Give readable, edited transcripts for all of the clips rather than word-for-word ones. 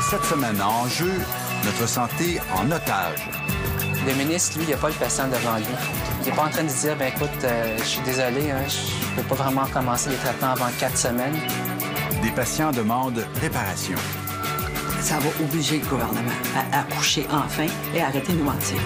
Cette semaine, en jeu, notre santé en otage. Le ministre, lui, il n'a pas le patient devant lui. Il n'est pas en train de se dire, bien écoute, je suis désolé, hein, je ne peux pas vraiment commencer les traitements avant 4 semaines. Des patients demandent réparation. Ça va obliger le gouvernement à accoucher enfin et à arrêter de nous mentir.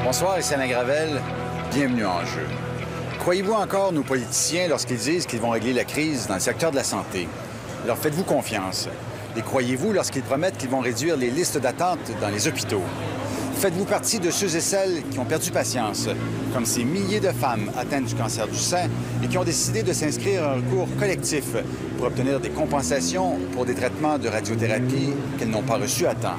Bonsoir, ici Alain Gravel. Bienvenue en jeu. Croyez-vous encore nos politiciens lorsqu'ils disent qu'ils vont régler la crise dans le secteur de la santé? Leur faites-vous confiance? Les croyez-vous lorsqu'ils promettent qu'ils vont réduire les listes d'attente dans les hôpitaux? Faites-vous partie de ceux et celles qui ont perdu patience, comme ces milliers de femmes atteintes du cancer du sein et qui ont décidé de s'inscrire à un recours collectif pour obtenir des compensations pour des traitements de radiothérapie qu'elles n'ont pas reçus à temps?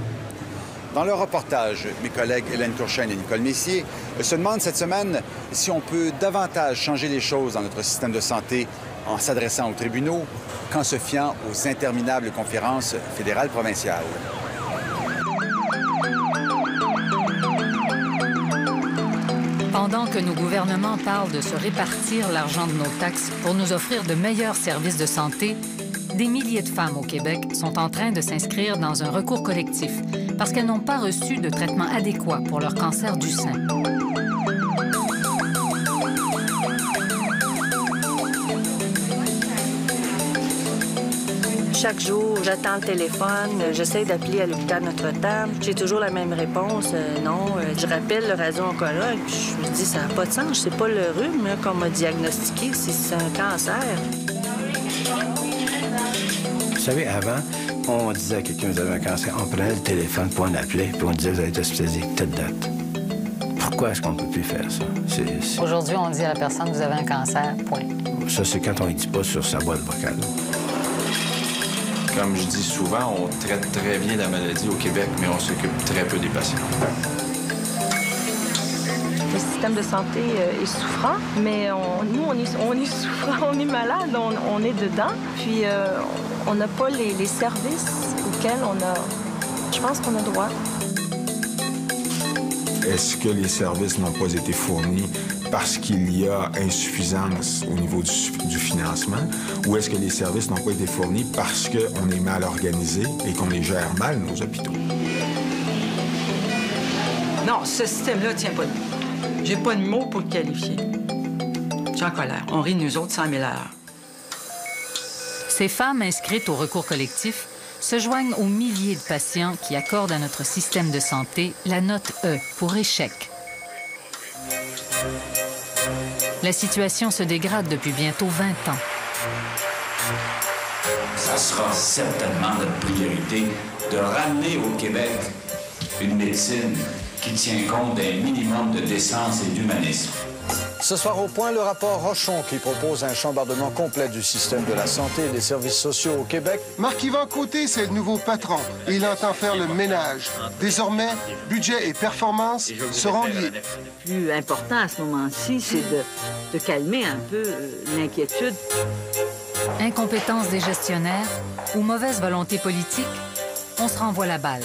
Dans leur reportage, mes collègues Hélène Courchaine et Nicole Messier se demandent cette semaine si on peut davantage changer les choses dans notre système de santé en s'adressant aux tribunaux qu'en se fiant aux interminables conférences fédérales provinciales. Pendant que nos gouvernements parlent de se répartir l'argent de nos taxes pour nous offrir de meilleurs services de santé, des milliers de femmes au Québec sont en train de s'inscrire dans un recours collectif parce qu'elles n'ont pas reçu de traitement adéquat pour leur cancer du sein. Chaque jour, j'attends le téléphone, j'essaie d'appeler à l'hôpital Notre-Dame. J'ai toujours la même réponse, non. Je rappelle le radio-oncologue, puis je me dis, ça n'a pas de sens. C'est pas le rhume qu'on m'a diagnostiqué, c'est un cancer. Vous savez, avant, on disait à quelqu'un qui avait un cancer, on prenait le téléphone pour en appeler, puis on disait, vous avez été hospitalisé telle date. Pourquoi est-ce qu'on ne peut plus faire ça? Aujourd'hui, on dit à la personne, vous avez un cancer, point. Ça, c'est quand on ne dit pas sur sa boîte vocale. Comme je dis souvent, on traite très bien la maladie au Québec, mais on s'occupe très peu des patients. Le système de santé est souffrant, mais nous, on est souffrant, on est malade, on est dedans. Puis on n'a pas les services auxquels je pense qu'on a droit. Est-ce que les services n'ont pas été fournis parce qu'il y a insuffisance au niveau du financement, ou est-ce que les services n'ont pas été fournis parce qu'on est mal organisé et qu'on les gère mal, nos hôpitaux? Non, ce système-là tient pas debout. J'ai pas de mots pour le qualifier. Je suis en colère. On rit de nous autres 100 000 à l'heure. Ces femmes inscrites au recours collectif se joignent aux milliers de patients qui accordent à notre système de santé la note E pour échec. La situation se dégrade depuis bientôt 20 ans. Ça sera certainement notre priorité de ramener au Québec une médecine qui tient compte d'un minimum de décence et d'humanisme. Ce soir au point, le rapport Rochon qui propose un chambardement complet du système de la santé et des services sociaux au Québec. Marc-Yvan Côté, c'est le nouveau patron et il entend faire le ménage. Désormais, budget et performance seront liés. Le plus important à ce moment-ci, c'est de calmer un peu l'inquiétude. Incompétence des gestionnaires ou mauvaise volonté politique, on se renvoie la balle.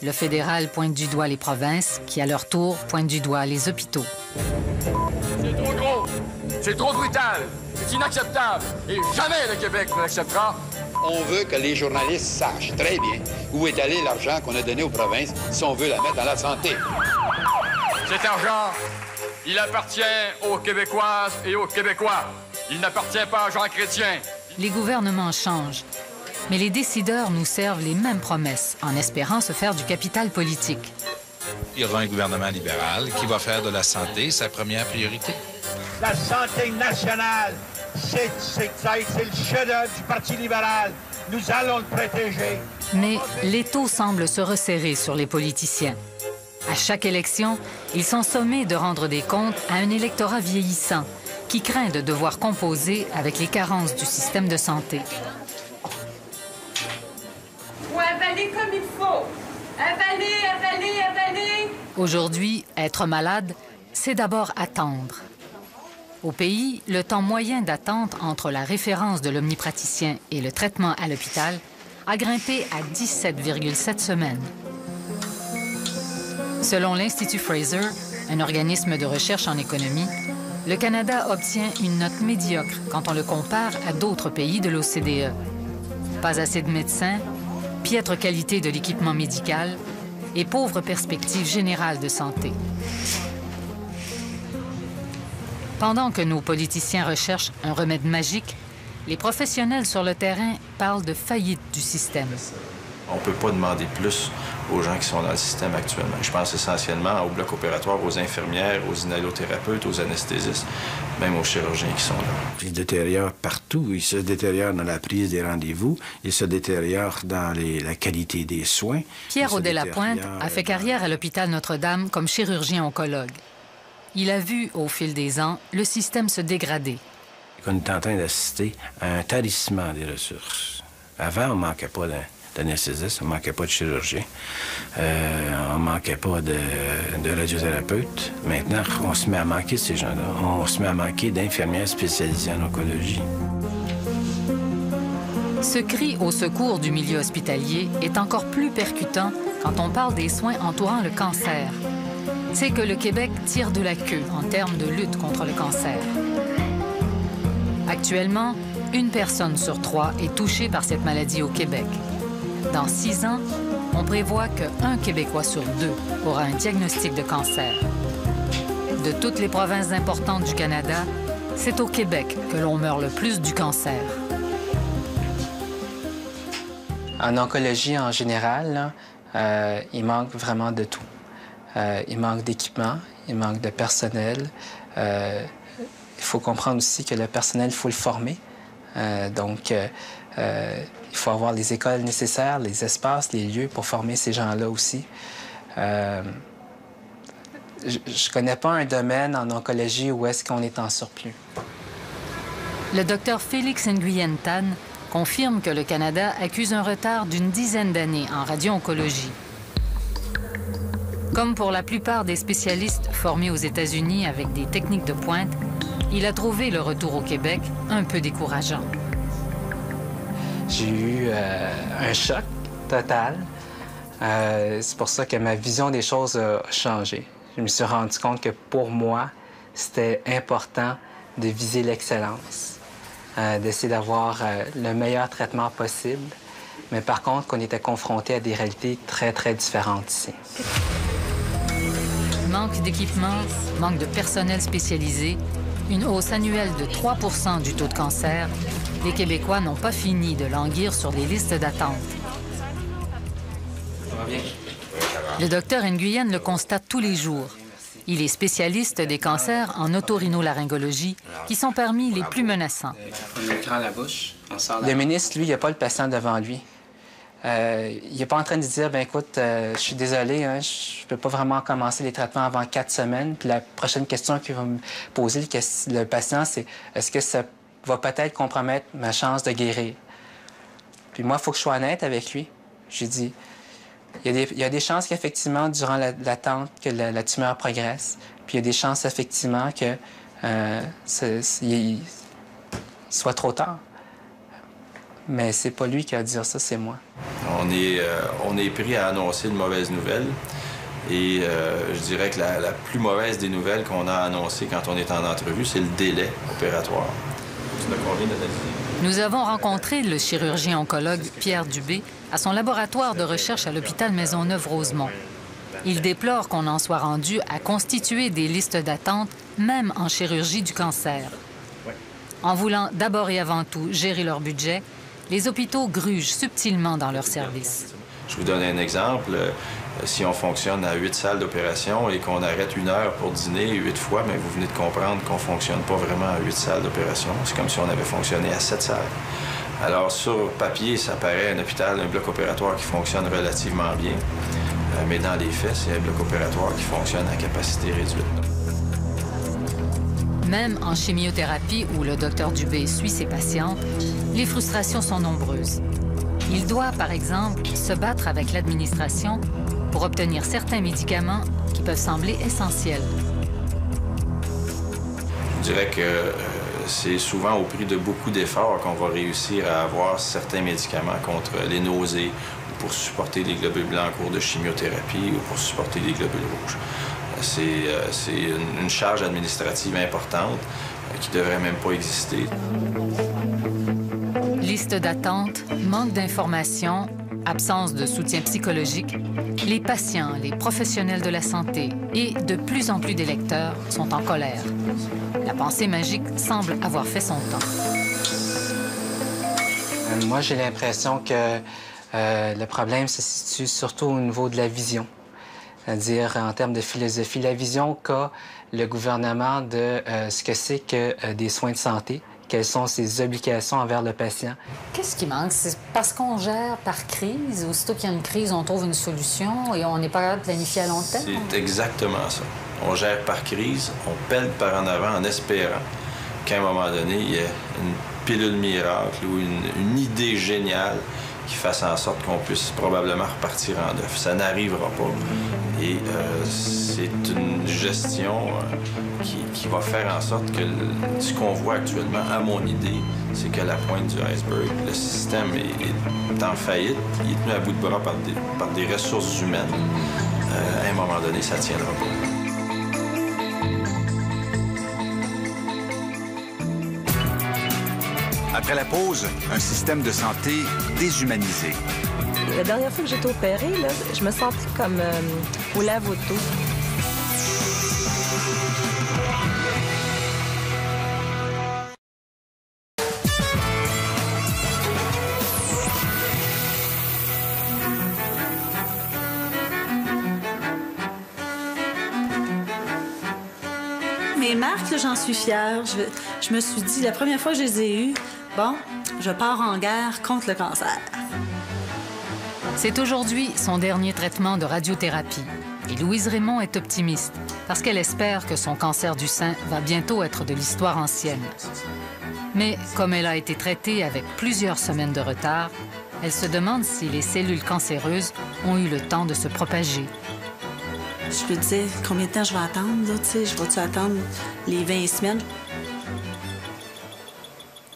Le fédéral pointe du doigt les provinces, qui à leur tour pointent du doigt les hôpitaux. C'est trop gros, c'est trop brutal, c'est inacceptable et jamais le Québec ne l'acceptera. On veut que les journalistes sachent très bien où est allé l'argent qu'on a donné aux provinces si on veut la mettre dans la santé. Cet argent, il appartient aux Québécoises et aux Québécois. Il n'appartient pas à Jean Chrétien. Les gouvernements changent, mais les décideurs nous servent les mêmes promesses en espérant se faire du capital politique. Il y aura un gouvernement libéral qui va faire de la santé sa première priorité. La santé nationale, c'est le chef-d'œuvre du Parti libéral. Nous allons le protéger. Mais l'étau semble se resserrer sur les politiciens. À chaque élection, ils sont sommés de rendre des comptes à un électorat vieillissant qui craint de devoir composer avec les carences du système de santé. Faut avaler comme il faut. Avaler, avaler, avaler. Aujourd'hui, être malade, c'est d'abord attendre. Au pays, le temps moyen d'attente entre la référence de l'omnipraticien et le traitement à l'hôpital a grimpé à 17,7 semaines. Selon l'Institut Fraser, un organisme de recherche en économie, le Canada obtient une note médiocre quand on le compare à d'autres pays de l'OCDE. Pas assez de médecins, piètre qualité de l'équipement médical et pauvre perspective générale de santé. Pendant que nos politiciens recherchent un remède magique, les professionnels sur le terrain parlent de faillite du système. On ne peut pas demander plus aux gens qui sont dans le système actuellement. Je pense essentiellement au bloc opératoire, aux infirmières, aux inhalothérapeutes, aux anesthésistes, même aux chirurgiens qui sont là. Il se détériore partout. Il se détériore dans la prise des rendez-vous. Il se détériore dans la qualité des soins. Pierre Audet-Lapointe a fait carrière à l'hôpital Notre-Dame comme chirurgien oncologue. Il a vu, au fil des ans, le système se dégrader. On est en train d'assister à un tarissement des ressources. Avant, on ne manquait pas d'anesthésistes, on ne manquait pas de chirurgiens, on ne manquait pas de radiothérapeutes. Maintenant, on se met à manquer de ces gens-là. On se met à manquer d'infirmières spécialisées en oncologie. Ce cri au secours du milieu hospitalier est encore plus percutant quand on parle des soins entourant le cancer. C'est que le Québec tire de la queue en termes de lutte contre le cancer. Actuellement, 1 personne sur 3 est touchée par cette maladie au Québec. Dans 6 ans, on prévoit qu'1 Québécois sur 2 aura un diagnostic de cancer. De toutes les provinces importantes du Canada, c'est au Québec que l'on meurt le plus du cancer. En oncologie en général, là, il manque vraiment de tout. Il manque d'équipement, il manque de personnel. Il faut comprendre aussi que le personnel, il faut le former. Donc, il faut avoir les écoles nécessaires, les espaces, les lieux pour former ces gens-là aussi. Je ne connais pas un domaine en oncologie où est-ce qu'on est en surplus. Le docteur Félix Nguyen Tan confirme que le Canada accuse un retard d'une dizaine d'années en radio-oncologie. Comme pour la plupart des spécialistes formés aux États-Unis avec des techniques de pointe, il a trouvé le retour au Québec un peu décourageant. J'ai eu un choc total. C'est pour ça que ma vision des choses a changé. Je me suis rendu compte que pour moi, c'était important de viser l'excellence, d'essayer d'avoir le meilleur traitement possible. Mais par contre, qu'on était confronté à des réalités très, très différentes ici. Manque d'équipement, manque de personnel spécialisé, une hausse annuelle de 3 % du taux de cancer, les Québécois n'ont pas fini de languir sur des listes d'attente. Ça va bien? Le docteur Nguyen le constate tous les jours. Il est spécialiste des cancers en otorhinolaryngologie, qui sont parmi les plus menaçants. Le ministre, lui, il n'a pas le patient devant lui. Il n'est pas en train de dire, bien écoute, je suis désolé, hein, je ne peux pas vraiment commencer les traitements avant 4 semaines. Puis la prochaine question qu'il va me poser, le patient, c'est est-ce que ça va peut-être compromettre ma chance de guérir? Puis moi, il faut que je sois honnête avec lui. J'ai dit, il y a des chances qu'effectivement, durant l'attente, que la tumeur progresse. Puis il y a des chances, effectivement, que il soit trop tard. Mais c'est pas lui qui a à dire ça, c'est moi. On est pris à annoncer une mauvaise nouvelle. Et je dirais que la plus mauvaise des nouvelles qu'on a annoncées quand on est en entrevue, c'est le délai opératoire. Tu as combien d'analyses? Nous avons rencontré le chirurgien oncologue Pierre Dubé à son laboratoire de recherche à l'hôpital Maisonneuve-Rosemont. Il déplore qu'on en soit rendu à constituer des listes d'attente, même en chirurgie du cancer. En voulant d'abord et avant tout gérer leur budget, les hôpitaux grugent subtilement dans leurs services. Je vous donne un exemple. Si on fonctionne à 8 salles d'opération et qu'on arrête 1 heure pour dîner 8 fois, bien, vous venez de comprendre qu'on ne fonctionne pas vraiment à 8 salles d'opération. C'est comme si on avait fonctionné à 7 salles. Alors, sur papier, ça paraît un hôpital, un bloc opératoire qui fonctionne relativement bien. Mais dans les faits, c'est un bloc opératoire qui fonctionne à capacité réduite. Même en chimiothérapie où le docteur Dubé suit ses patientes, les frustrations sont nombreuses. Il doit, par exemple, se battre avec l'administration pour obtenir certains médicaments qui peuvent sembler essentiels. Je dirais que c'est souvent au prix de beaucoup d'efforts qu'on va réussir à avoir certains médicaments contre les nausées ou pour supporter les globules blancs en cours de chimiothérapie ou pour supporter les globules rouges. C'est une charge administrative importante qui ne devrait même pas exister. Liste d'attente, manque d'informations, absence de soutien psychologique, les patients, les professionnels de la santé et de plus en plus d'électeurs sont en colère. La pensée magique semble avoir fait son temps. Moi, j'ai l'impression que le problème se situe surtout au niveau de la vision. C'est-à-dire, en termes de philosophie, la vision qu'a le gouvernement de ce que c'est que des soins de santé, quelles sont ses obligations envers le patient. Qu'est-ce qui manque? C'est parce qu'on gère par crise? Aussitôt qu'il y a une crise, on trouve une solution et on n'est pas capable de planifier à long terme? C'est exactement ça. On gère par crise, on pèle par en avant en espérant qu'à un moment donné, il y ait une pilule miracle ou une idée géniale qui fasse en sorte qu'on puisse probablement repartir en neuf. Ça n'arrivera pas. Et c'est une gestion qui va faire en sorte que ce qu'on voit actuellement, à mon idée, c'est que la pointe du iceberg, le système est en faillite, il est tenu à bout de bras par des ressources humaines. À un moment donné, ça ne tiendra pas. Après la pause, un système de santé déshumanisé. La dernière fois que j'étais opérée, là, je me sentais comme au lave-auto. Mes marques, j'en suis fière. Je me suis dit, la première fois que je les ai eues, bon, je pars en guerre contre le cancer. C'est aujourd'hui son dernier traitement de radiothérapie. Et Louise Raymond est optimiste parce qu'elle espère que son cancer du sein va bientôt être de l'histoire ancienne. Mais comme elle a été traitée avec plusieurs semaines de retard, elle se demande si les cellules cancéreuses ont eu le temps de se propager. Je peux te dire combien de temps je vais attendre, là, tu sais, je vais-tu attendre les 20 semaines?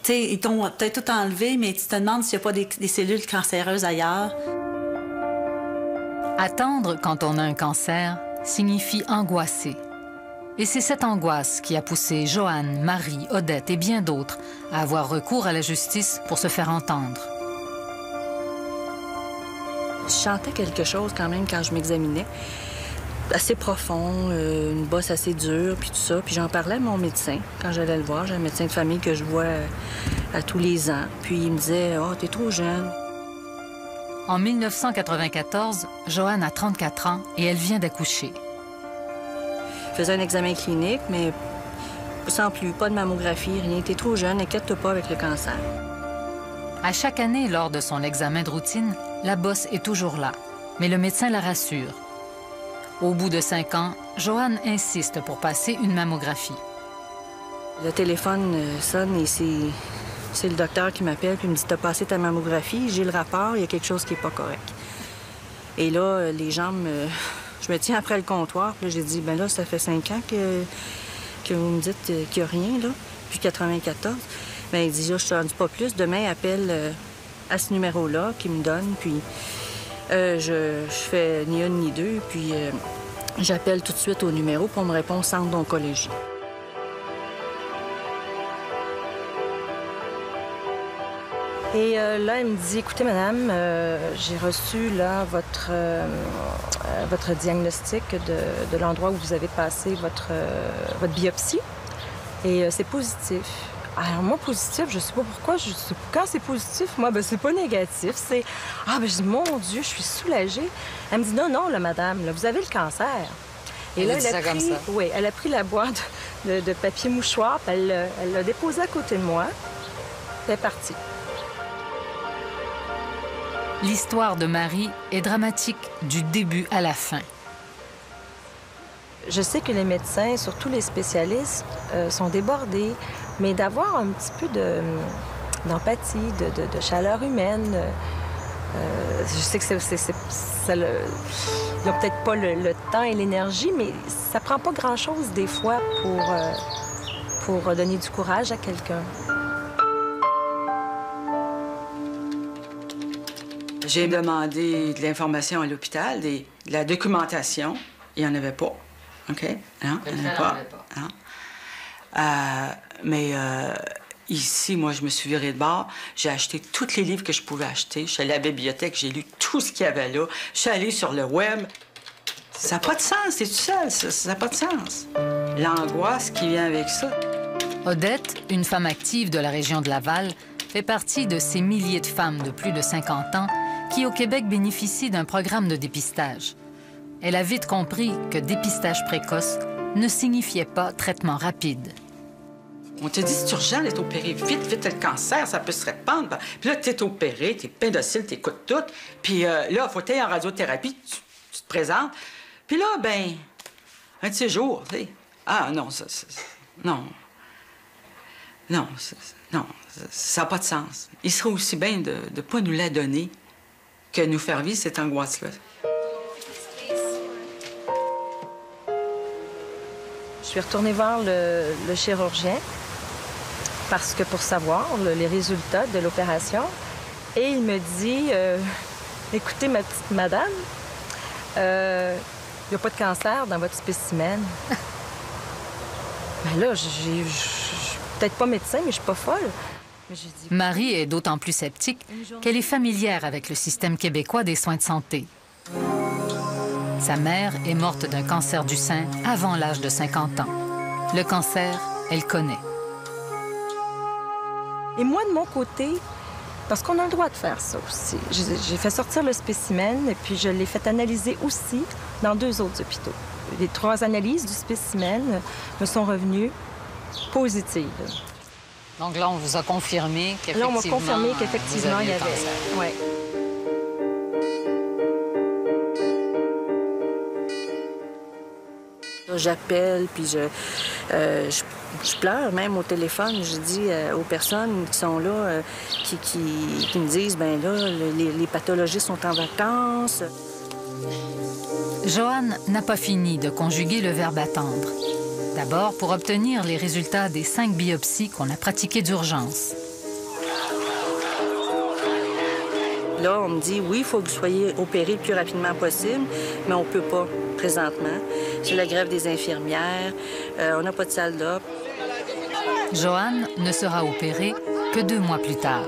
Tu sais, ils t'ont peut-être tout enlevé, mais tu te demandes s'il n'y a pas des cellules cancéreuses ailleurs. Attendre quand on a un cancer signifie angoisser. Et c'est cette angoisse qui a poussé Joanne, Marie, Odette et bien d'autres à avoir recours à la justice pour se faire entendre. Je chantais quelque chose quand même quand je m'examinais. Assez profond, une bosse assez dure, puis tout ça. Puis j'en parlais à mon médecin quand j'allais le voir. J'ai un médecin de famille que je vois à tous les ans. Puis il me disait « Oh, t'es trop jeune ». En 1994, Joanne a 34 ans et elle vient d'accoucher. Je faisais un examen clinique, mais sans plus, pas de mammographie, rien. T'es trop jeune, inquiète-toi pas avec le cancer. À chaque année, lors de son examen de routine, la bosse est toujours là. Mais le médecin la rassure. Au bout de 5 ans, Joanne insiste pour passer une mammographie. Le téléphone sonne et c'est le docteur qui m'appelle puis me dit « T'as passé ta mammographie, j'ai le rapport, il y a quelque chose qui n'est pas correct. » Et là, les jambes, je me tiens après le comptoir, puis j'ai dit « Ben là, ça fait 5 ans que vous me dites qu'il n'y a rien, là, depuis 94. » Ben il dit « Là, je ne t'en dis pas plus, demain, appelle à ce numéro-là qu'il me donne, puis... je fais ni une ni deux, puis j'appelle tout de suite au numéro pour me répondre centre d'oncologie. Et là, elle me dit, écoutez, madame, j'ai reçu là votre diagnostic de l'endroit où vous avez passé votre biopsie, et c'est positif. Alors, moi, positif, je sais pas pourquoi. Quand c'est positif, moi, ben c'est pas négatif. C'est... Ah, ben je dis, mon Dieu, je suis soulagée. Elle me dit, non, non, là, madame, là, vous avez le cancer. Et là, elle a pris... Comme ça. Oui, elle a pris la boîte de papier mouchoir, puis elle l'a déposée à côté de moi. Elle est partie. L'histoire de Marie est dramatique du début à la fin. Je sais que les médecins, surtout les spécialistes, sont débordés, mais d'avoir un petit peu d'empathie, de chaleur humaine. Je sais que ils n'ont peut-être pas le temps et l'énergie, mais ça prend pas grand-chose des fois pour donner du courage à quelqu'un. J'ai demandé de l'information à l'hôpital, de la documentation. Il n'y en avait pas. OK? Hein? Il n'y en avait pas. Hein? Mais ici, moi, je me suis virée de bord. J'ai acheté tous les livres que je pouvais acheter. Je suis allée à la bibliothèque, j'ai lu tout ce qu'il y avait là. Je suis allée sur le web. Ça n'a pas de sens, t'es tout seul. Ça n'a pas de sens. L'angoisse qui vient avec ça. Odette, une femme active de la région de Laval, fait partie de ces milliers de femmes de plus de 50 ans qui, au Québec, bénéficient d'un programme de dépistage. Elle a vite compris que dépistage précoce ne signifiait pas traitement rapide. On te dit, c'est urgent d'être opéré. Vite, vite, le cancer, ça peut se répandre. Puis là, t'es opéré, t'es plein docile, t'écoutes tout. Puis là, il faut aller en radiothérapie, tu te présentes. Puis là, ben, un de ces jours, tu sais. Ah, non, non. Non, ça n'a pas de sens. Il serait aussi bien de ne pas nous la donner que nous faire vivre cette angoisse-là. Je suis retournée voir le chirurgien parce que pour savoir les résultats de l'opération. Et il me dit, écoutez, ma petite madame, il n'y a pas de cancer dans votre spécimen. Ben là, je suis peut-être pas médecin, mais je suis pas folle. Mais j'ai dit... Marie est d'autant plus sceptique qu'elle est familière avec le système québécois des soins de santé. Sa mère est morte d'un cancer du sein avant l'âge de 50 ans. Le cancer, elle connaît. Et moi, de mon côté, parce qu'on a le droit de faire ça aussi, j'ai fait sortir le spécimen et puis je l'ai fait analyser aussi dans 2 autres hôpitaux. Les 3 analyses du spécimen me sont revenues positives. Donc là, on vous a confirmé qu'effectivement... Là, on m'a confirmé qu'effectivement, il y avait... Ouais. J'appelle, puis je pleure même au téléphone. Je dis aux personnes qui sont là, qui me disent, ben là, les pathologistes sont en vacances. Joanne n'a pas fini de conjuguer le verbe attendre. D'abord, pour obtenir les résultats des 5 biopsies qu'on a pratiquées d'urgence. Là, on me dit, oui, il faut que vous soyez opéré le plus rapidement possible, mais on ne peut pas présentement. C'est la grève des infirmières, on n'a pas de salle d'op. Joanne ne sera opérée que 2 mois plus tard.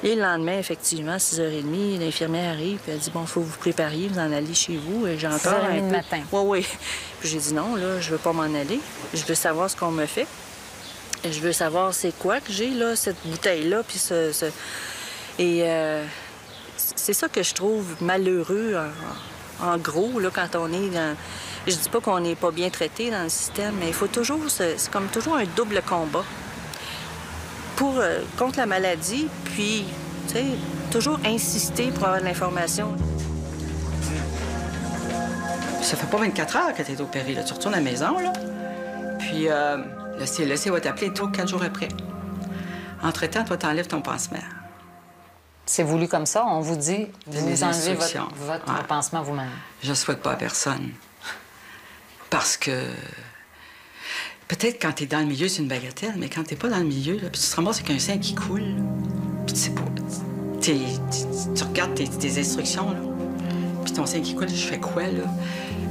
Et le lendemain, effectivement, à 6h30, l'infirmière arrive et elle dit, bon, il faut que vous prépariez, vous en allez chez vous. J'ai encore un peu... matin. Oui. Puis j'ai dit, non, là, je veux pas m'en aller. Je veux savoir ce qu'on me fait. Et je veux savoir c'est quoi que j'ai, là, cette bouteille-là, puis Et c'est ça que je trouve malheureux, en gros, là, quand on est dans... Je dis pas qu'on n'est pas bien traité dans le système, mais il faut toujours... C'est comme toujours un double combat. Contre la maladie, puis, tu sais, toujours insister pour avoir de l'information. Ça fait pas 24 heures que t'es opéré, là. Tu retournes à la maison, là. Puis, le CLSC va t'appeler 3 ou 4 jours après. Entre-temps, toi, t'enlèves ton pansement. C'est voulu comme ça? On vous dit, vous enlevez votre ouais. pansement vous-même? Je ne souhaite pas à personne. Parce que... Peut-être quand tu es dans le milieu, c'est une bagatelle, mais quand tu n'es pas dans le milieu, là, puis tu te ramasses avec un sein qui coule, puis tu sais pas... Tu regardes tes instructions, là, puis ton sein qui coule, je fais quoi, là?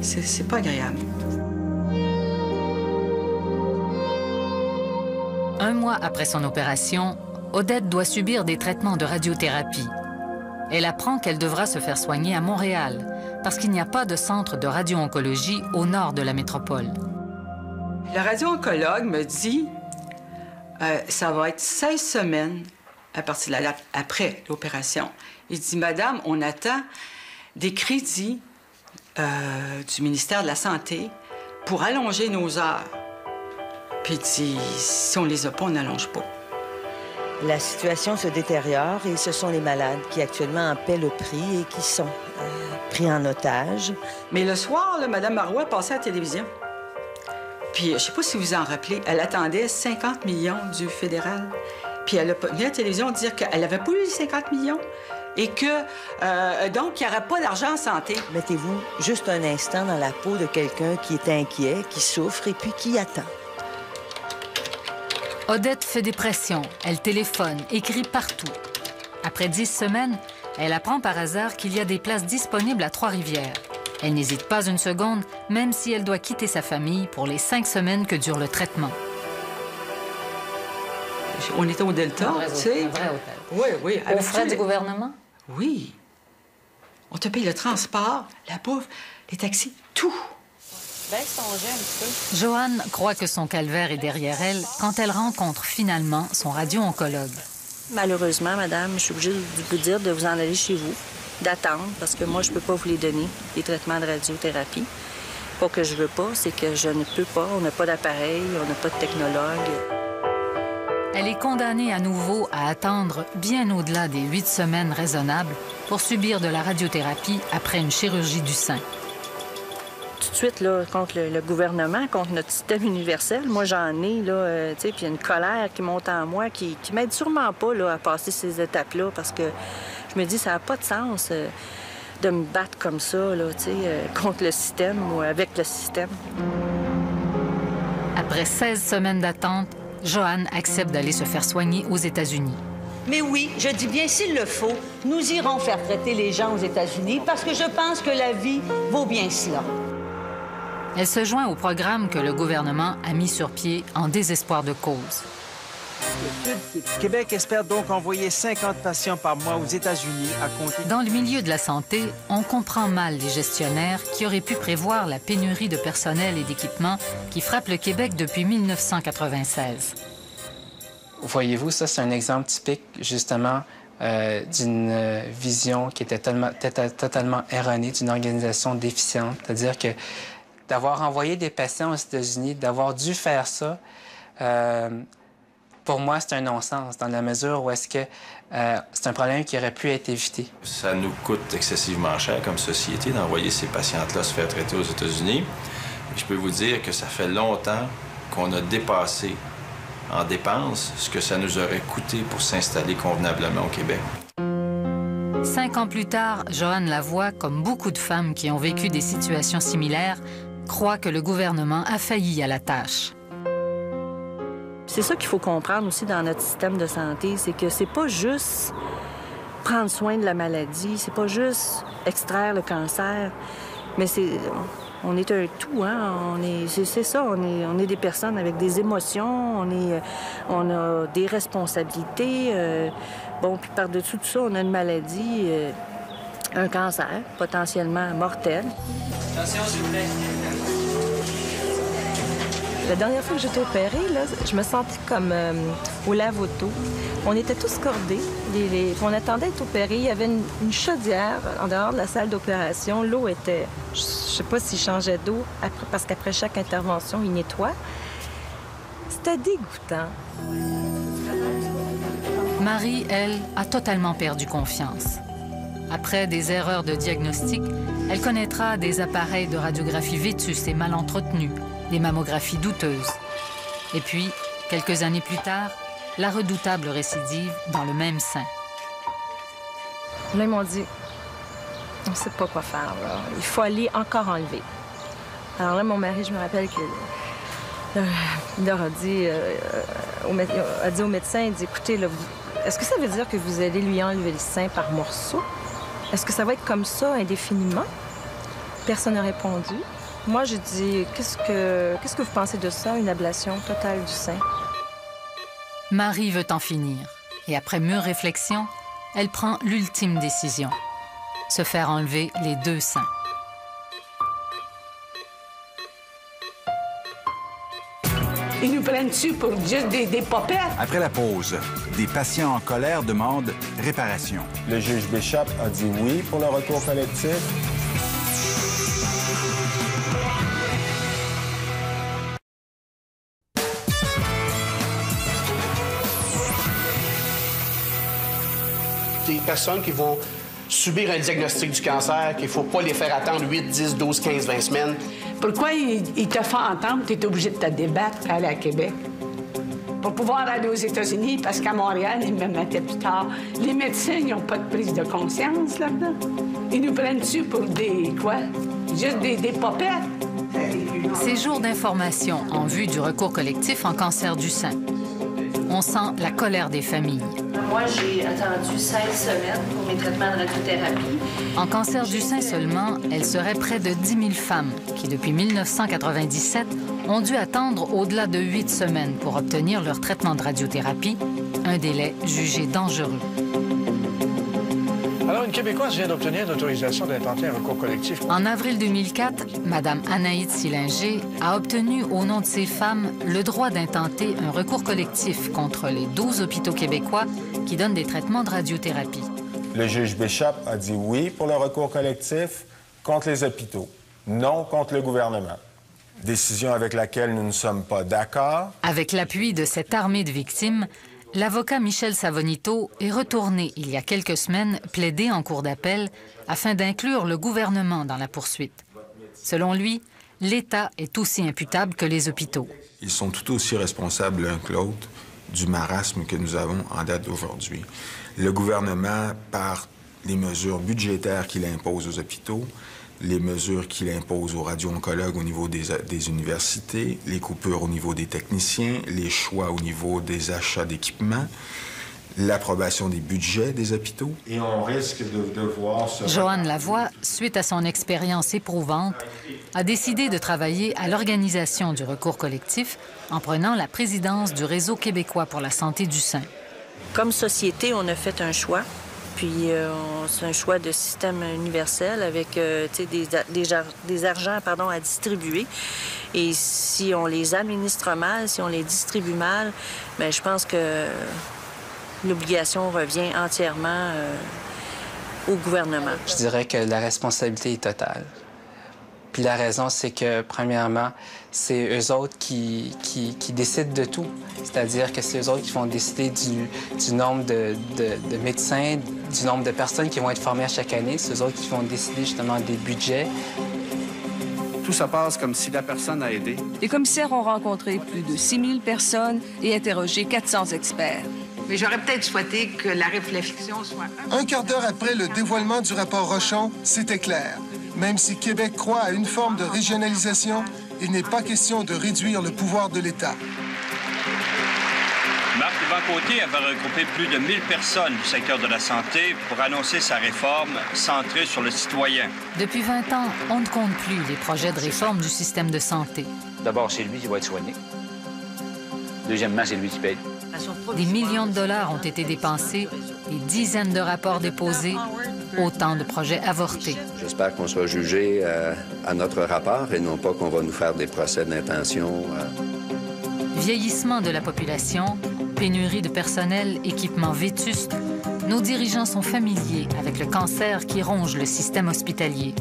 C'est pas agréable. 1 mois après son opération, Odette doit subir des traitements de radiothérapie. Elle apprend qu'elle devra se faire soigner à Montréal parce qu'il n'y a pas de centre de radio-oncologie au nord de la métropole. Le radio-oncologue me dit ça va être 16 semaines à partir de la date après l'opération. Il dit, Madame, on attend des crédits du ministère de la Santé pour allonger nos heures. Puis il dit, si on les a pas, on n'allonge pas. La situation se détériore et ce sont les malades qui actuellement en paient le prix et qui sont pris en otage. Mais le soir, là, Mme Marois passait à la télévision. Puis, je sais pas si vous en rappelez, elle attendait 50 millions du fédéral. Puis elle a venu à la télévision dire qu'elle n'avait pas eu les 50 millions et que, donc, il n'y aurait pas d'argent en santé. Mettez-vous juste un instant dans la peau de quelqu'un qui est inquiet, qui souffre et puis qui attend. Odette fait des pressions. Elle téléphone, écrit partout. Après 10 semaines, elle apprend par hasard qu'il y a des places disponibles à Trois-Rivières. Elle n'hésite pas une seconde, même si elle doit quitter sa famille pour les 5 semaines que dure le traitement. On était au Delta, tu sais. Un vrai hôtel. Oui, oui. Aux frais du gouvernement? Oui. On te paye le transport, la bouffe, les taxis, tout. Baisse ton jeu un petit peu. Joanne croit que son calvaire est derrière elle quand elle rencontre finalement son radio-oncologue. Malheureusement, madame, je suis obligée de vous dire de vous en aller chez vous, d'attendre, parce que moi, je peux pas vous les donner, les traitements de radiothérapie. Pas que je veux pas, c'est que je ne peux pas. On n'a pas d'appareil, on n'a pas de technologue. Elle est condamnée à nouveau à attendre bien au-delà des 8 semaines raisonnables pour subir de la radiothérapie après une chirurgie du sein. Tout de suite, là, contre le gouvernement, contre notre système universel, moi, j'en ai, là, tu sais, puis il y a une colère qui monte en moi qui m'aide sûrement pas, là, à passer ces étapes-là, parce que je me dis, ça n'a pas de sens de me battre comme ça, là, tu sais, contre le système ou avec le système. Après 16 semaines d'attente, Joanne accepte d'aller se faire soigner aux États-Unis. Mais oui, je dis bien, s'il le faut, nous irons faire traiter les gens aux États-Unis parce que je pense que la vie vaut bien cela. Elle se joint au programme que le gouvernement a mis sur pied en désespoir de cause. Québec espère donc envoyer 50 patients par mois aux États-Unis à compter... Dans le milieu de la santé, on comprend mal les gestionnaires qui auraient pu prévoir la pénurie de personnel et d'équipements qui frappe le Québec depuis 1996. Voyez-vous, ça, c'est un exemple typique, justement, d'une vision qui était totalement erronée, d'une organisation déficiente. C'est-à-dire que d'avoir envoyé des patients aux États-Unis, d'avoir dû faire ça, pour moi, c'est un non-sens, dans la mesure où est-ce que c'est un problème qui aurait pu être évité. Ça nous coûte excessivement cher comme société d'envoyer ces patientes-là se faire traiter aux États-Unis. Je peux vous dire que ça fait longtemps qu'on a dépassé en dépenses ce que ça nous aurait coûté pour s'installer convenablement au Québec. 5 ans plus tard, Joanne Lavoie, comme beaucoup de femmes qui ont vécu des situations similaires, croit que le gouvernement a failli à la tâche. C'est ça qu'il faut comprendre aussi dans notre système de santé, c'est que c'est pas juste prendre soin de la maladie, c'est pas juste extraire le cancer, mais on est un tout, hein? C'est ça, on est des personnes avec des émotions, on a des responsabilités. Bon, puis par-dessus tout ça, on a une maladie, un cancer, potentiellement mortel. Attention, s'il vous plaît. La dernière fois que j'étais opérée, là, je me sentais comme au lave-auto. On était tous cordés. On attendait d'être opérés. Il y avait une chaudière en dehors de la salle d'opération. L'eau était... Je sais pas s'ils changeaient d'eau, parce qu'après chaque intervention, ils nettoient. C'était dégoûtant. Marie, elle, a totalement perdu confiance. Après des erreurs de diagnostic, elle connaîtra des appareils de radiographie vétustes et mal entretenus, des mammographies douteuses. Et puis, quelques années plus tard, la redoutable récidive dans le même sein. Là, ils m'ont dit, on ne sait pas quoi faire, là. Il faut aller encore enlever. Alors là, mon mari, je me rappelle que il leur a dit, au médecin, il dit, écoutez, là, est-ce que ça veut dire que vous allez lui enlever le sein par morceaux? Est-ce que ça va être comme ça indéfiniment? Personne n'a répondu. Moi, j'ai dit, qu'est-ce que vous pensez de ça, une ablation totale du sein? Marie veut en finir. Et après mûre réflexion, elle prend l'ultime décision. Se faire enlever les 2 seins. Ils nous prennent-tu pour juste des popettes? Après la pause, des patients en colère demandent réparation. Le juge Bishop a dit oui pour le recours collectif. des personnes qui vont subir un diagnostic du cancer, qu'il ne faut pas les faire attendre 8, 10, 12, 15, 20 semaines. Pourquoi il te font entendre que tu es obligé de te débattre pour aller à Québec? Pour pouvoir aller aux États-Unis, parce qu'à Montréal, ils me mettaient plus tard. Les médecins, ils n'ont pas de prise de conscience là-dedans. Ils nous prennent-tu pour des quoi? Juste des popettes? Ces jours d'information en vue du recours collectif en cancer du sein. On sent la colère des familles. Moi, j'ai attendu 16 semaines pour mes traitements de radiothérapie. En cancer du sein seulement, elle serait près de 10 000 femmes qui, depuis 1997, ont dû attendre au-delà de 8 semaines pour obtenir leur traitement de radiothérapie, un délai jugé dangereux. Alors, une Québécoise vient d'obtenir l'autorisation d'intenter un recours collectif. En avril 2004, Mme Anaïde Sillinger a obtenu, au nom de ces femmes, le droit d'intenter un recours collectif contre les 12 hôpitaux québécois qui donnent des traitements de radiothérapie. Le juge Bishop a dit oui pour le recours collectif contre les hôpitaux, non contre le gouvernement. Décision avec laquelle nous ne sommes pas d'accord. Avec l'appui de cette armée de victimes, l'avocat Michel Savonito est retourné il y a quelques semaines plaider en cour d'appel afin d'inclure le gouvernement dans la poursuite. Selon lui, l'État est aussi imputable que les hôpitaux. Ils sont tout aussi responsables l'un que l'autre du marasme que nous avons en date d'aujourd'hui. Le gouvernement, par les mesures budgétaires qu'il impose aux hôpitaux, les mesures qu'il impose aux radio-oncologues au niveau des universités, les coupures au niveau des techniciens, les choix au niveau des achats d'équipements, l'approbation des budgets des hôpitaux. Et on risque de devoir se... Joanne Lavoie, suite à son expérience éprouvante, a décidé de travailler à l'organisation du recours collectif en prenant la présidence du Réseau québécois pour la santé du sein. Comme société, on a fait un choix. Puis c'est un choix de système universel avec des argents à distribuer. Et si on les administre mal, si on les distribue mal, bien, je pense que l'obligation revient entièrement au gouvernement. Je dirais que la responsabilité est totale. Puis la raison, c'est que, premièrement, c'est eux autres qui décident de tout. C'est-à-dire que c'est eux autres qui vont décider du nombre de médecins, du nombre de personnes qui vont être formées à chaque année. C'est eux autres qui vont décider justement des budgets. Tout ça passe comme si la personne a aidé. Les commissaires ont rencontré plus de 6 000 personnes et interrogé 400 experts. Mais j'aurais peut-être souhaité que la réflexion soit... Un quart d'heure après le dévoilement du rapport Rochon, c'était clair. Même si Québec croit à une forme de régionalisation, il n'est pas question de réduire le pouvoir de l'État. Marc Côté avait regroupé plus de 1000 personnes du secteur de la santé pour annoncer sa réforme centrée sur le citoyen. Depuis 20 ans, on ne compte plus les projets de réforme du système de santé. D'abord, c'est lui qui va être soigné. Deuxièmement, c'est lui qui paye. Des millions de dollars ont été dépensés, des dizaines de rapports déposés, autant de projets avortés. J'espère qu'on sera jugé à notre rapport et non pas qu'on va nous faire des procès d'intention. Vieillissement de la population, pénurie de personnel, équipements vétustes, nos dirigeants sont familiers avec le cancer qui ronge le système hospitalier.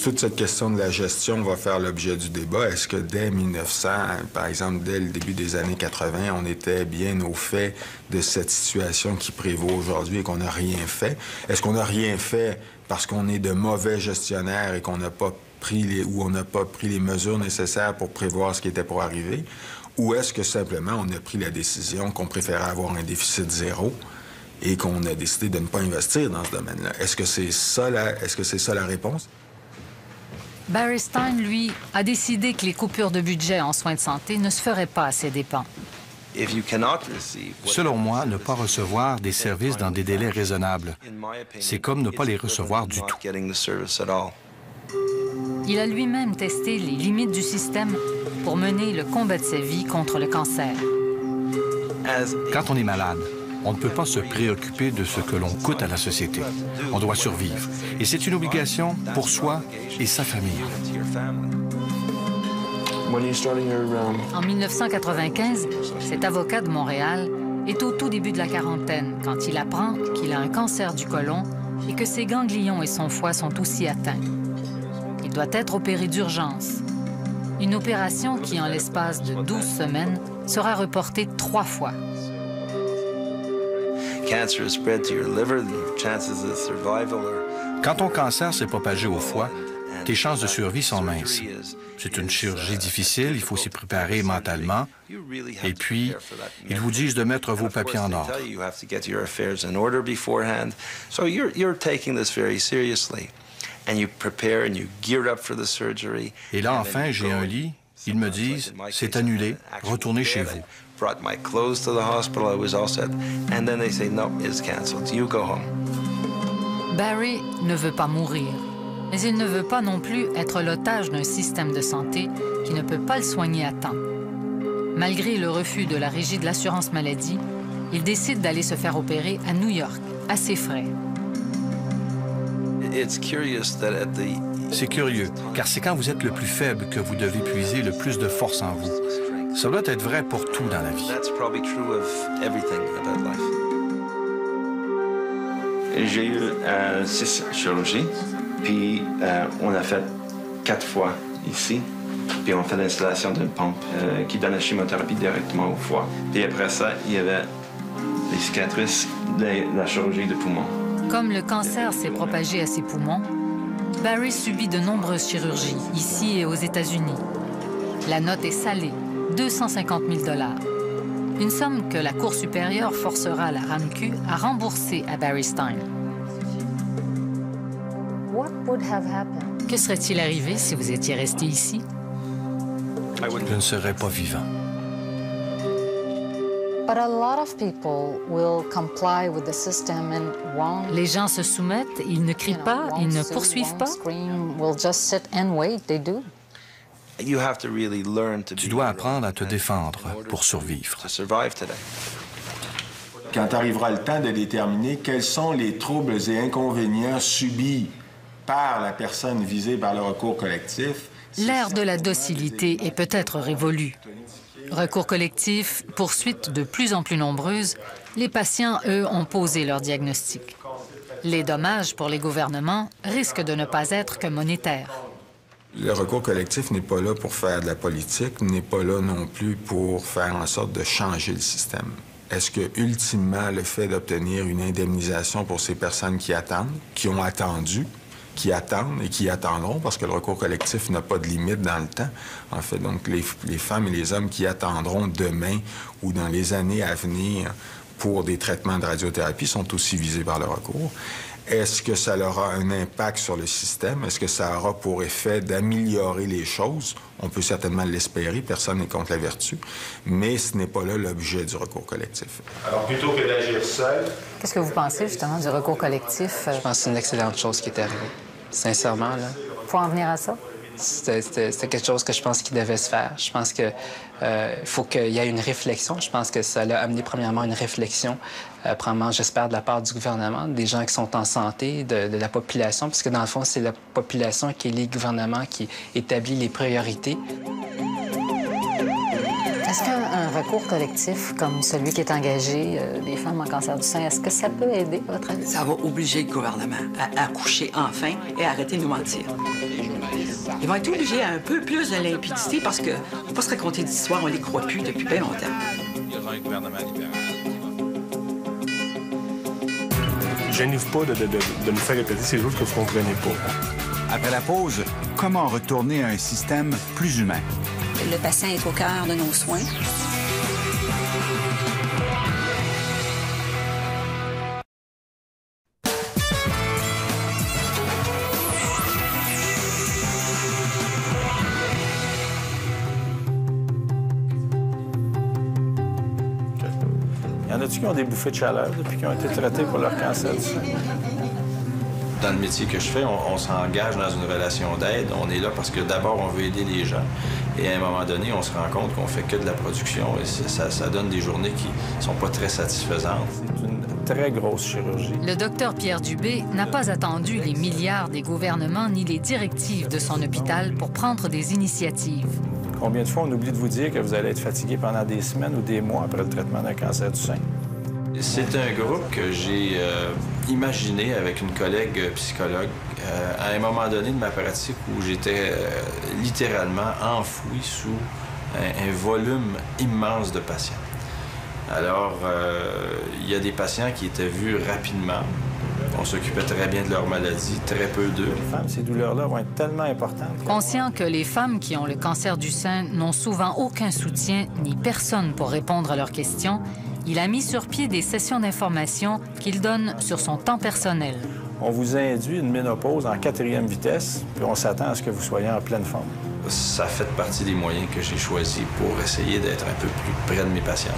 Toute cette question de la gestion va faire l'objet du débat. Est-ce que dès 1900, par exemple, dès le début des années 80, on était bien au fait de cette situation qui prévaut aujourd'hui et qu'on n'a rien fait? Est-ce qu'on n'a rien fait parce qu'on est de mauvais gestionnaires et qu'on n'a pas pris les mesures nécessaires pour prévoir ce qui était pour arriver? Ou est-ce que simplement on a pris la décision qu'on préférait avoir un déficit zéro et qu'on a décidé de ne pas investir dans ce domaine-là? Est-ce que c'est ça la réponse? Barry Stein, lui, a décidé que les coupures de budget en soins de santé ne se feraient pas à ses dépens. Selon moi, ne pas recevoir des services dans des délais raisonnables, c'est comme ne pas les recevoir du tout. Il a lui-même testé les limites du système pour mener le combat de sa vie contre le cancer. Quand on est malade, on ne peut pas se préoccuper de ce que l'on coûte à la société. On doit survivre. Et c'est une obligation pour soi et sa famille. En 1995, cet avocat de Montréal est au tout début de la quarantaine quand il apprend qu'il a un cancer du côlon et que ses ganglions et son foie sont aussi atteints. Il doit être opéré d'urgence. Une opération qui, en l'espace de 12 semaines, sera reportée 3 fois. Quand ton cancer s'est propagé au foie, tes chances de survie sont minces. C'est une chirurgie difficile, il faut s'y préparer mentalement. Et puis, ils vous disent de mettre vos papiers en ordre. Et là, enfin, j'ai un lit. Ils me disent, c'est annulé, retournez chez vous. Barry ne veut pas mourir, mais il ne veut pas non plus être l'otage d'un système de santé qui ne peut pas le soigner à temps. Malgré le refus de la Régie de l'assurance maladie, il décide d'aller se faire opérer à New York, à ses frais. C'est curieux, car c'est quand vous êtes le plus faible que vous devez puiser le plus de force en vous. Ça doit être vrai pour tout dans la vie. J'ai eu 6 chirurgies, puis on a fait 4 fois ici. Puis on fait l'installation d'une pompe qui donne la chimiothérapie directement au foie. Puis après ça, il y avait les cicatrices de la chirurgie de poumon. Comme le cancer s'est propagé à ses poumons, Barry subit de nombreuses chirurgies, ici et aux États-Unis. La note est salée, 250 000 $. Une somme que la Cour supérieure forcera la RAMQ à rembourser à Barry Stein. Que serait-il arrivé si vous étiez resté ici? Je ne serais pas vivant. Les gens se soumettent, ils ne crient pas, ils ne poursuivent pas. Tu dois apprendre à te défendre pour survivre. Quand arrivera le temps de déterminer quels sont les troubles et inconvénients subis par la personne visée par le recours collectif, l'ère de la docilité est peut-être révolue. Recours collectif, poursuites de plus en plus nombreuses, les patients, eux, ont posé leur diagnostic. Les dommages pour les gouvernements risquent de ne pas être que monétaires. Le recours collectif n'est pas là pour faire de la politique, n'est pas là non plus pour faire en sorte de changer le système. Est-ce que, ultimement, le fait d'obtenir une indemnisation pour ces personnes qui attendent, qui ont attendu, qui attendent et qui attendront, parce que le recours collectif n'a pas de limite dans le temps. En fait, donc, les femmes et les hommes qui attendront demain ou dans les années à venir pour des traitements de radiothérapie sont aussi visés par le recours. Est-ce que ça aura un impact sur le système? Est-ce que ça aura pour effet d'améliorer les choses? On peut certainement l'espérer, personne n'est contre la vertu, mais ce n'est pas là l'objet du recours collectif. Alors, plutôt que d'agir seul... Qu'est-ce que vous pensez, justement, du recours collectif? Je pense que c'est une excellente chose qui est arrivée. Sincèrement, là. Faut en venir à ça? C'était quelque chose que je pense qui devait se faire. Je pense qu'il faut qu'il y ait une réflexion. Je pense que ça a amené, premièrement, une réflexion, probablement, j'espère, de la part du gouvernement, des gens qui sont en santé, de la population, parce que, dans le fond, c'est la population qui est les gouvernements qui établit les priorités. Est-ce qu'un recours collectif comme celui qui est engagé des femmes en cancer du sein, est-ce que ça peut aider, à votre avis? Ça va obliger le gouvernement à coucher enfin et à arrêter de nous mentir. Ils vont être obligés à un peu plus de limpidité parce que on va pas se raconter d'histoires, on les croit plus depuis bien longtemps. Gênez-vous pas de nous faire répéter ces choses que vous ne comprenez pas. Après la pause, comment retourner à un système plus humain? Le patient est au cœur de nos soins. Y en a-tu qui ont des bouffées de chaleur depuis qu'ils ont été traités pour leur cancer du sein? Dans le métier que je fais, on s'engage dans une relation d'aide. On est là parce que d'abord, on veut aider les gens. Et à un moment donné, on se rend compte qu'on fait que de la production et ça donne des journées qui sont pas très satisfaisantes. C'est une très grosse chirurgie. Le docteur Pierre Dubé n'a pas attendu les milliards des gouvernements ni les directives de son hôpital pour prendre des initiatives. Combien de fois on oublie de vous dire que vous allez être fatigué pendant des semaines ou des mois après le traitement d'un cancer du sein? C'est un groupe que j'ai imaginé avec une collègue psychologue à un moment donné de ma pratique où j'étais littéralement enfoui sous un volume immense de patients. Alors, il y a des patients qui étaient vus rapidement. On s'occupait très bien de leur maladie, très peu d'eux. Ces douleurs-là vont être tellement importantes. Conscient que les femmes qui ont le cancer du sein n'ont souvent aucun soutien ni personne pour répondre à leurs questions, il a mis sur pied des sessions d'information qu'il donne sur son temps personnel. On vous induit une ménopause en 4e vitesse, puis on s'attend à ce que vous soyez en pleine forme. Ça fait partie des moyens que j'ai choisis pour essayer d'être un peu plus près de mes patients.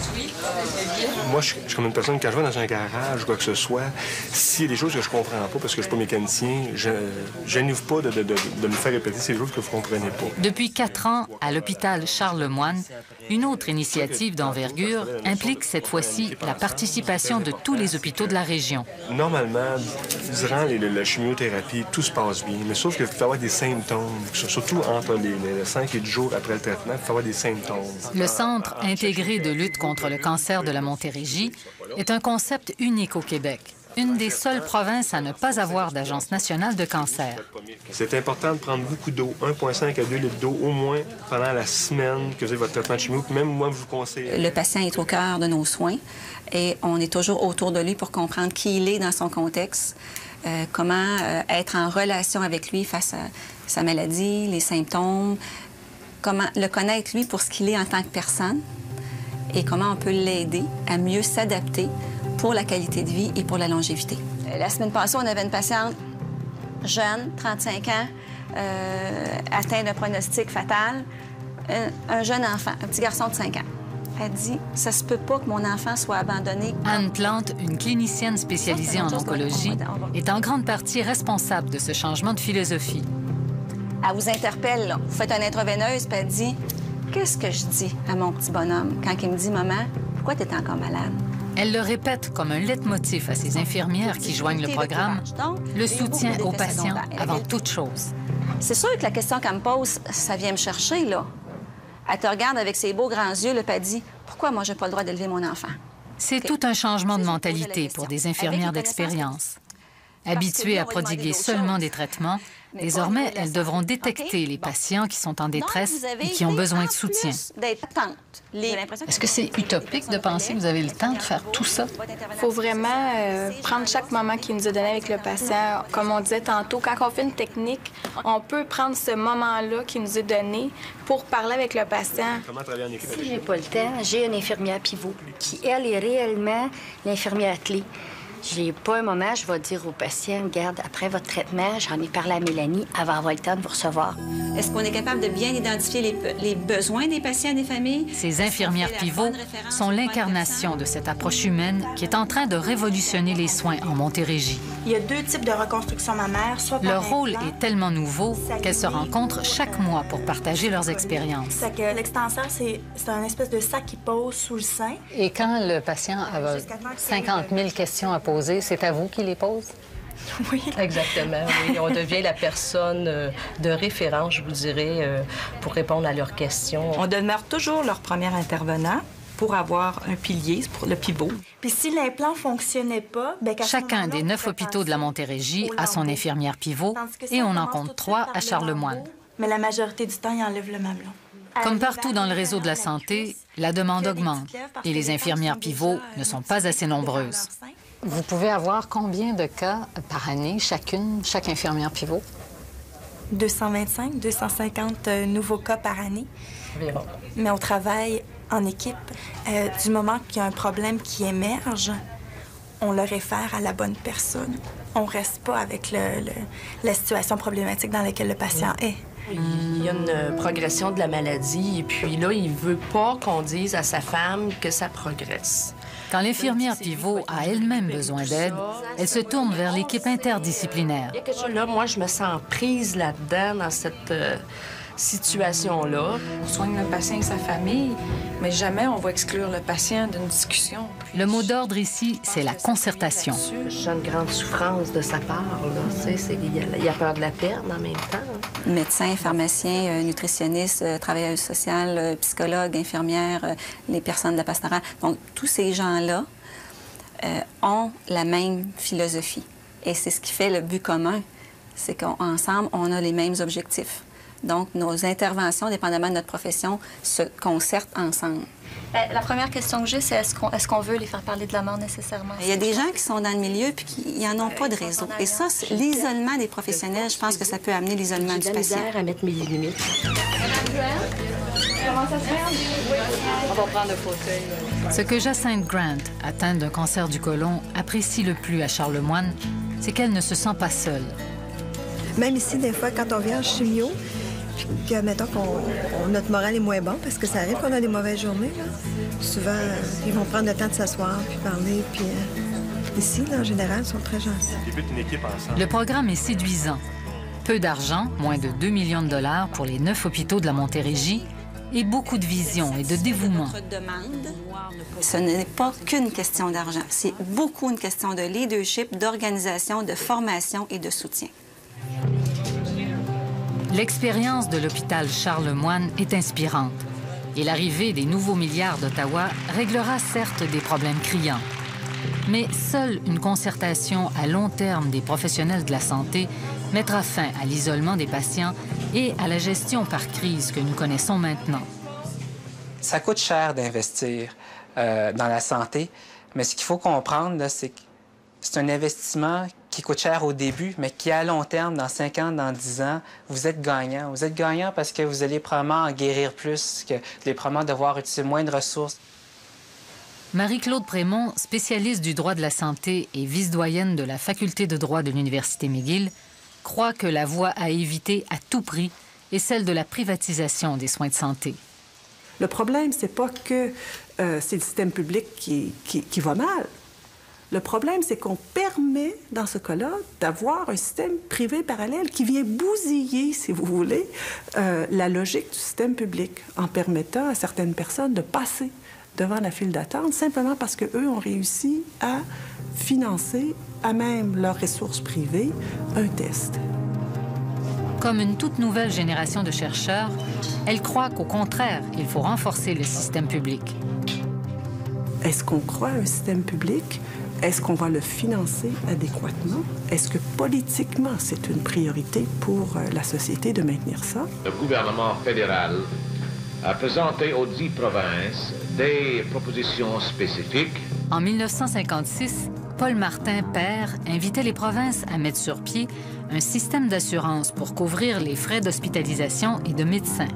Moi, je suis comme une personne, quand je vais dans un garage ou quoi que ce soit, s'il y a des choses que je comprends pas parce que je suis pas mécanicien, je n'ouvre pas de me faire répéter ces choses que vous comprenez pas. Depuis 4 ans, à l'hôpital Charles-Lemoine, une autre initiative d'envergure implique cette fois-ci la participation de tous les hôpitaux de la région. Normalement, durant la chimiothérapie, tout se passe bien, mais sauf qu'il peut y avoir des symptômes, surtout entre les 5 et 10 jours après le traitement, il peut y avoir des symptômes. Le Centre intégré de lutte contre le cancer de la Montérégie est un concept unique au Québec. Une des seules provinces à ne pas avoir d'agence nationale de cancer. C'est important de prendre beaucoup d'eau, 1,5 à 2 litres d'eau au moins pendant la semaine que vous avez votre traitement de chimio. Puis même moi, je vous conseille. Le patient est au cœur de nos soins et on est toujours autour de lui pour comprendre qui il est dans son contexte, comment être en relation avec lui face à sa maladie, les symptômes, comment le connaître lui pour ce qu'il est en tant que personne et comment on peut l'aider à mieux s'adapter pour la qualité de vie et pour la longévité. La semaine passée, on avait une patiente jeune, 35 ans, atteinte d'un pronostic fatal, un jeune enfant, un petit garçon de 5 ans. Elle dit « Ça se peut pas que mon enfant soit abandonné. » Anne Plante, une clinicienne spécialisée en oncologie, est en grande partie responsable de ce changement de philosophie. Elle vous interpelle, là. Vous faites une intraveineuse, puis elle dit « Qu'est-ce que je dis à mon petit bonhomme quand il me dit « Maman, pourquoi tu es encore malade? » Elle le répète comme un leitmotiv à ses infirmières qui joignent le programme, le soutien aux patients avant toute chose. C'est sûr que la question qu'elle me pose, ça vient me chercher, là. Elle te regarde avec ses beaux grands yeux, là, puis elle dit « Pourquoi moi, j'ai pas le droit d'élever mon enfant? » C'est tout un changement de mentalité pour des infirmières d'expérience. Habituées à prodiguer seulement des traitements, désormais, elles devront détecter les patients qui sont en détresse et qui ont besoin de soutien. Est-ce que c'est utopique de penser que vous avez le temps de faire tout ça? Il faut vraiment prendre chaque moment qui nous est donné avec le patient. Comme on disait tantôt, quand on fait une technique, on peut prendre ce moment-là qui nous est donné pour parler avec le patient. Si j'ai pas le temps, j'ai une infirmière pivot qui, elle, est réellement l'infirmière clé. J'ai pas un moment, je vais dire au patient, regarde, après votre traitement, j'en ai parlé à Mélanie, elle va avoir le temps de vous recevoir. Est-ce qu'on est capable de bien identifier les besoins des patients et des familles? Ces infirmières pivots sont l'incarnation de cette approche humaine qui est en train de révolutionner les soins en Montérégie. Il y a 2 types de reconstruction mammaire, soit par leur rôle est tellement nouveau qu'elles se rencontrent chaque mois pour partager leurs expériences. L'extenseur, c'est un espèce de sac qui pose sous le sein. Et quand le patient a 50 000 questions à poser, c'est à vous qui les pose? Oui. Exactement, oui. On devient la personne de référence, je vous dirais, pour répondre à leurs questions. On demeure toujours leur premier intervenant pour avoir un pilier, pour le pivot. Puis si l'implant ne fonctionnait pas... bien, chacun des 9 hôpitaux de la Montérégie a son infirmière pivot et on en compte 3 à Charles-Lemoine. Mais la majorité du temps, ils enlèvent le mamelon. Comme partout dans le réseau de la santé, la demande augmente et les infirmières pivots ne sont pas assez nombreuses. Vous pouvez avoir combien de cas par année, chaque infirmière pivot? 225, 250 nouveaux cas par année. Environ. Mais on travaille en équipe. Du moment qu'il y a un problème qui émerge, on le réfère à la bonne personne. On ne reste pas avec la situation problématique dans laquelle le patient est. Il y a une progression de la maladie et puis là, il ne veut pas qu'on dise à sa femme que ça progresse. Quand l'infirmière pivot a elle-même besoin d'aide, elle se tourne vers l'équipe interdisciplinaire. Il y a quelque chose là, moi, je me sens prise là-dedans, dans cette situation-là. On soigne le patient et sa famille, mais jamais on va exclure le patient d'une discussion. Le mot d'ordre ici, c'est la concertation. Je sens une grande souffrance de sa part. Il y a peur de la perdre en même temps. Médecins, pharmaciens, nutritionnistes, travailleuses sociales, psychologues, infirmières, les personnes de la pastorale. Donc, tous ces gens-là ont la même philosophie. Et c'est ce qui fait le but commun. C'est qu'ensemble, on a les mêmes objectifs. Donc, nos interventions, dépendamment de notre profession, se concertent ensemble. La première question que j'ai, c'est est-ce qu'on veut les faire parler de la mort nécessairement? Il y a des gens qui sont dans le milieu puis qui n'en ont pas de réseau. Et ça, l'isolement des professionnels, je pense que ça peut amener l'isolement du patient. J'ai de la misère à mettre mes limites. Comment ça se fait? On va prendre un fauteuil. Ce que Jacinthe Grant, atteinte d'un cancer du côlon, apprécie le plus à Charlemagne, c'est qu'elle ne se sent pas seule. Même ici, des fois, quand on vient en chimio, puis admettons que notre moral est moins bon, parce que ça arrive qu'on a des mauvaises journées, là. Souvent, ils vont prendre le temps de s'asseoir, puis parler, puis ici, là, en général, ils sont très gentils. Le programme est séduisant. Peu d'argent, moins de 2 millions de dollars pour les 9 hôpitaux de la Montérégie, et beaucoup de vision et de dévouement. Ce n'est pas qu'une question d'argent, c'est beaucoup une question de leadership, d'organisation, de formation et de soutien. L'expérience de l'hôpital Charlemagne est inspirante. Et l'arrivée des nouveaux milliards d'Ottawa réglera certes des problèmes criants. Mais seule une concertation à long terme des professionnels de la santé mettra fin à l'isolement des patients et à la gestion par crise que nous connaissons maintenant. Ça coûte cher d'investir dans la santé, mais ce qu'il faut comprendre, c'est que c'est un investissement qui coûte cher au début, mais qui, à long terme, dans 5 ans, dans 10 ans, vous êtes gagnant. Vous êtes gagnant parce que vous allez probablement en guérir plus, que vous allez probablement devoir utiliser moins de ressources. Marie-Claude Prémont, spécialiste du droit de la santé et vice-doyenne de la Faculté de droit de l'Université McGill, croit que la voie à éviter à tout prix est celle de la privatisation des soins de santé. Le problème, c'est pas que c'est le système public qui va mal. Le problème, c'est qu'on permet, dans ce cas-là, d'avoir un système privé parallèle qui vient bousiller, si vous voulez, la logique du système public en permettant à certaines personnes de passer devant la file d'attente simplement parce qu'eux ont réussi à financer, à même leurs ressources privées, un test. Comme une toute nouvelle génération de chercheurs, elle croit qu'au contraire, il faut renforcer le système public. Est-ce qu'on croit à un système public? Est-ce qu'on va le financer adéquatement? Est-ce que politiquement, c'est une priorité pour la société de maintenir ça? Le gouvernement fédéral a présenté aux 10 provinces des propositions spécifiques. En 1956, Paul Martin, père, invitait les provinces à mettre sur pied un système d'assurance pour couvrir les frais d'hospitalisation et de médecins.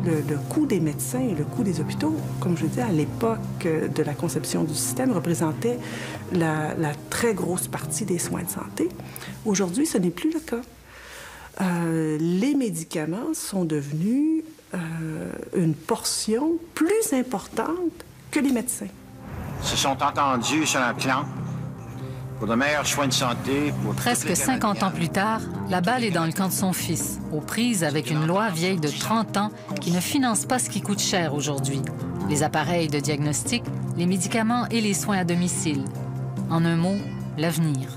Le coût des médecins et le coût des hôpitaux, comme je disais, à l'époque de la conception du système, représentait la très grosse partie des soins de santé. Aujourd'hui, ce n'est plus le cas. Les médicaments sont devenus une portion plus importante que les médecins. Se sont entendus sur un plan pour de meilleurs soins de santé. Presque 50 ans plus tard, la balle est dans le camp de son fils, aux prises avec une loi vieille de 30 ans qui ne finance pas ce qui coûte cher aujourd'hui. Les appareils de diagnostic, les médicaments et les soins à domicile. En un mot, l'avenir.